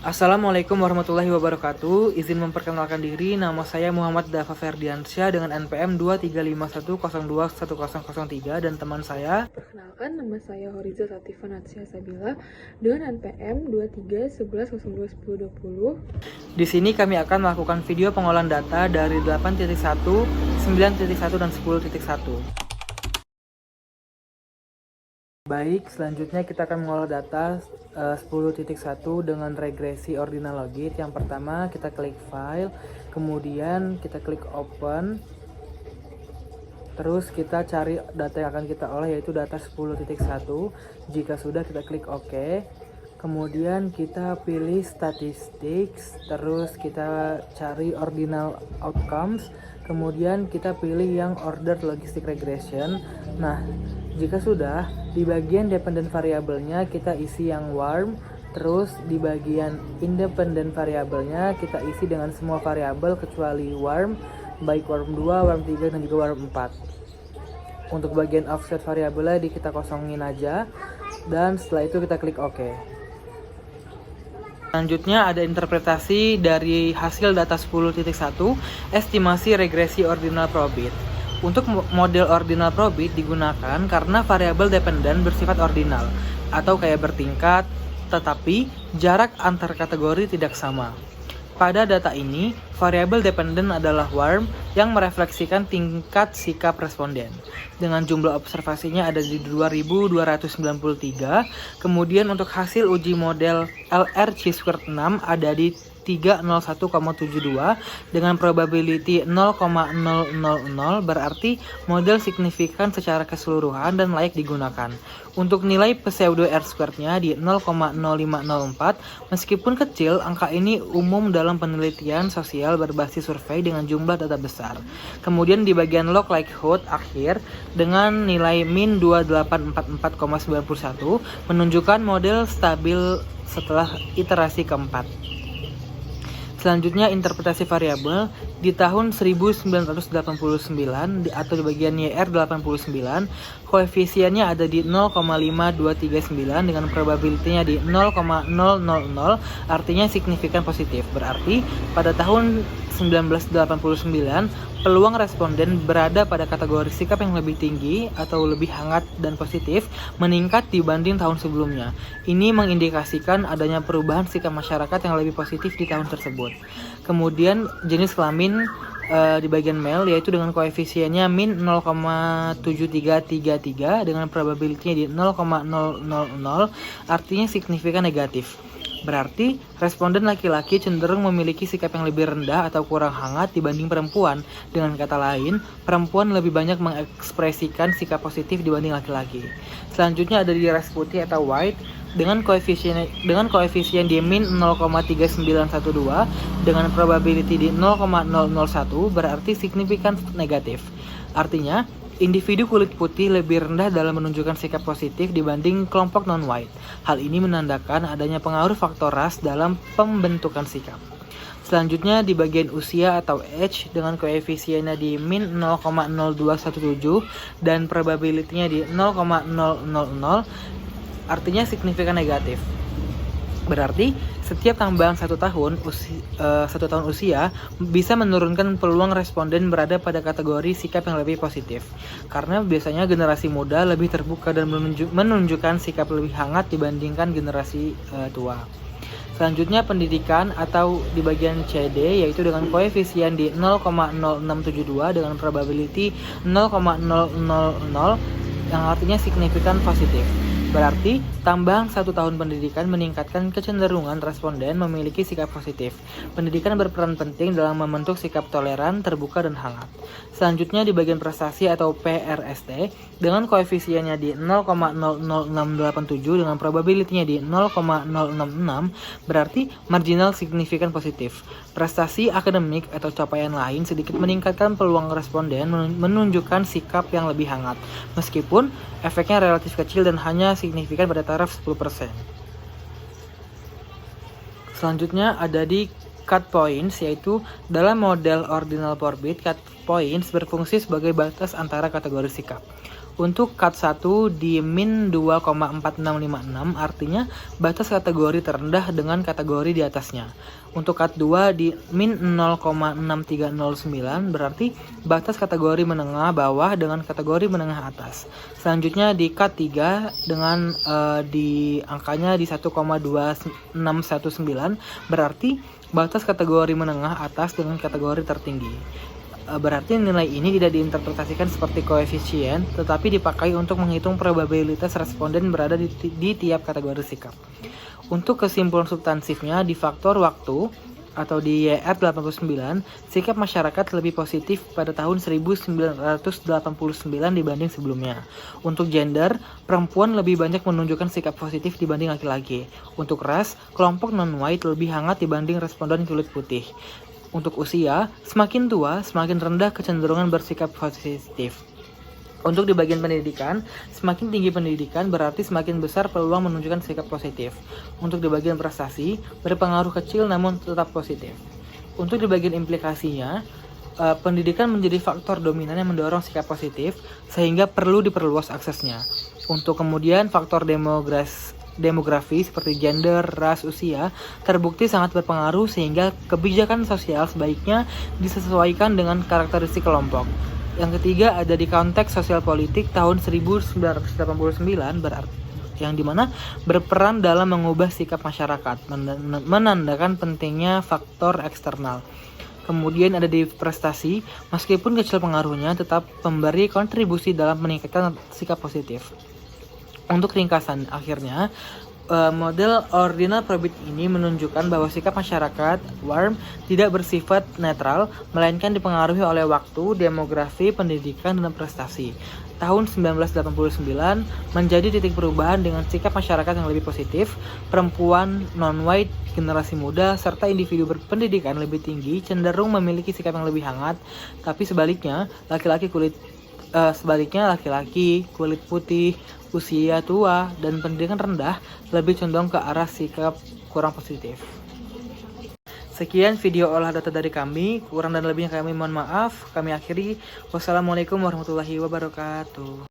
Assalamualaikum warahmatullahi wabarakatuh. Izin memperkenalkan diri, nama saya Muhammad Dafa Ferdiansyah dengan NPM 2351021003 dan teman saya. Perkenalkan, nama saya Horiza Latifa Natsya Sabila dengan NPM 2311021020. Di sini kami akan melakukan video pengolahan data dari 8.1, 9.1, dan 10.1. Baik, selanjutnya kita akan mengolah data 10.1 dengan regresi ordinal logit. Yang pertama kita klik file, kemudian kita klik open. Terus kita cari data yang akan kita olah, yaitu data 10.1. Jika sudah, kita klik OK. Kemudian kita pilih statistics, terus kita cari ordinal outcomes. Kemudian kita pilih yang ordered logistic regression. Nah, jika sudah, di bagian dependent variabelnya kita isi yang warm. Terus di bagian independent variabelnya kita isi dengan semua variabel kecuali warm, baik warm 2, warm 3, dan juga warm 4. Untuk bagian offset variabelnya kita kosongin aja. Dan setelah itu kita klik OK. Selanjutnya ada interpretasi dari hasil data 10.1, estimasi regresi ordinal probit. Untuk model ordinal probit digunakan karena variabel dependen bersifat ordinal atau kayak bertingkat, tetapi jarak antar kategori tidak sama. Pada data ini, variabel dependen adalah warm yang merefleksikan tingkat sikap responden. Dengan jumlah observasinya ada di 2293. Kemudian untuk hasil uji model LR-chi-squared 6 ada di 301,72 dengan probability 0,000, berarti model signifikan secara keseluruhan dan layak digunakan. Untuk nilai pseudo R-squared-nya di 0,0504, meskipun kecil, angka ini umum dalam penelitian sosial berbasis survei dengan jumlah data besar. Kemudian di bagian log likelihood akhir dengan nilai min 2844,91 menunjukkan model stabil setelah iterasi keempat. Selanjutnya interpretasi variabel di tahun 1989 atau di bagian YR 89, koefisiennya ada di 0,5239 dengan probability-nya di 0,000, artinya signifikan positif. Berarti pada tahun 1989 peluang responden berada pada kategori sikap yang lebih tinggi atau lebih hangat dan positif meningkat dibanding tahun sebelumnya. Ini mengindikasikan adanya perubahan sikap masyarakat yang lebih positif di tahun tersebut. Kemudian jenis kelamin di bagian male yaitu dengan koefisiennya min 0,7333 dengan probability-nya di 0,000, artinya signifikan negatif. Berarti responden laki-laki cenderung memiliki sikap yang lebih rendah atau kurang hangat dibanding perempuan. Dengan kata lain, perempuan lebih banyak mengekspresikan sikap positif dibanding laki-laki. Selanjutnya ada di ras putih atau white dengan koefisien di min 0,3912 dengan probability di 0,001, berarti signifikan negatif. Artinya, individu kulit putih lebih rendah dalam menunjukkan sikap positif dibanding kelompok non-white. Hal ini menandakan adanya pengaruh faktor ras dalam pembentukan sikap. Selanjutnya di bagian usia atau age dengan koefisiennya di min 0,0217 dan probability-nya di 0,000, artinya signifikan negatif. Berarti setiap tambahan satu tahun usia bisa menurunkan peluang responden berada pada kategori sikap yang lebih positif. Karena biasanya generasi muda lebih terbuka dan menunjukkan sikap lebih hangat dibandingkan generasi tua. Selanjutnya pendidikan atau di bagian CD yaitu dengan koefisien di 0,0672 dengan probability 0,000 yang artinya signifikan positif. Berarti, tambahan satu tahun pendidikan meningkatkan kecenderungan responden memiliki sikap positif. Pendidikan berperan penting dalam membentuk sikap toleran, terbuka, dan hangat. Selanjutnya di bagian prestasi atau PRST, dengan koefisiennya di 0,00687 dengan probability-nya di 0,066, berarti marginal signifikan positif. Prestasi akademik atau capaian lain sedikit meningkatkan peluang responden menunjukkan sikap yang lebih hangat, meskipun efeknya relatif kecil dan hanya signifikan pada taraf 10%. Selanjutnya ada di cut points, yaitu dalam model ordinal probit, cut points berfungsi sebagai batas antara kategori sikap. Untuk cut 1 di min 2,4656 artinya batas kategori terendah dengan kategori di atasnya. Untuk cut 2 di min 0,6309 berarti batas kategori menengah bawah dengan kategori menengah atas. Selanjutnya di cut 3 dengan di angkanya di 1,2619 berarti batas kategori menengah atas dengan kategori tertinggi. Berarti nilai ini tidak diinterpretasikan seperti koefisien, tetapi dipakai untuk menghitung probabilitas responden berada di tiap kategori sikap. Untuk kesimpulan substansifnya, di faktor waktu atau di YR 89, sikap masyarakat lebih positif pada tahun 1989 dibanding sebelumnya. Untuk gender, perempuan lebih banyak menunjukkan sikap positif dibanding laki-laki. Untuk ras, kelompok non-white lebih hangat dibanding responden kulit putih. Untuk usia, semakin tua, semakin rendah kecenderungan bersikap positif. Untuk di bagian pendidikan, semakin tinggi pendidikan berarti semakin besar peluang menunjukkan sikap positif. Untuk di bagian prestasi, berpengaruh kecil namun tetap positif. Untuk di bagian implikasinya, pendidikan menjadi faktor dominan yang mendorong sikap positif sehingga perlu diperluas aksesnya. Untuk kemudian faktor demografi seperti gender, ras, usia terbukti sangat berpengaruh sehingga kebijakan sosial sebaiknya disesuaikan dengan karakteristik kelompok. Yang ketiga ada di konteks sosial politik tahun 1989 berarti yang dimana berperan dalam mengubah sikap masyarakat, menandakan pentingnya faktor eksternal. Kemudian ada di prestasi, meskipun kecil pengaruhnya tetap memberi kontribusi dalam meningkatkan sikap positif. Untuk ringkasan akhirnya, model ordinal probit ini menunjukkan bahwa sikap masyarakat warm tidak bersifat netral, melainkan dipengaruhi oleh waktu, demografi, pendidikan, dan prestasi. Tahun 1989 menjadi titik perubahan dengan sikap masyarakat yang lebih positif, perempuan, non-white, generasi muda, serta individu berpendidikan lebih tinggi cenderung memiliki sikap yang lebih hangat, tapi sebaliknya laki-laki kulit putih, usia tua, dan pendidikan rendah lebih condong ke arah sikap kurang positif. Sekian video olah data dari kami, kurang dan lebihnya kami mohon maaf. Kami akhiri, wassalamualaikum warahmatullahi wabarakatuh.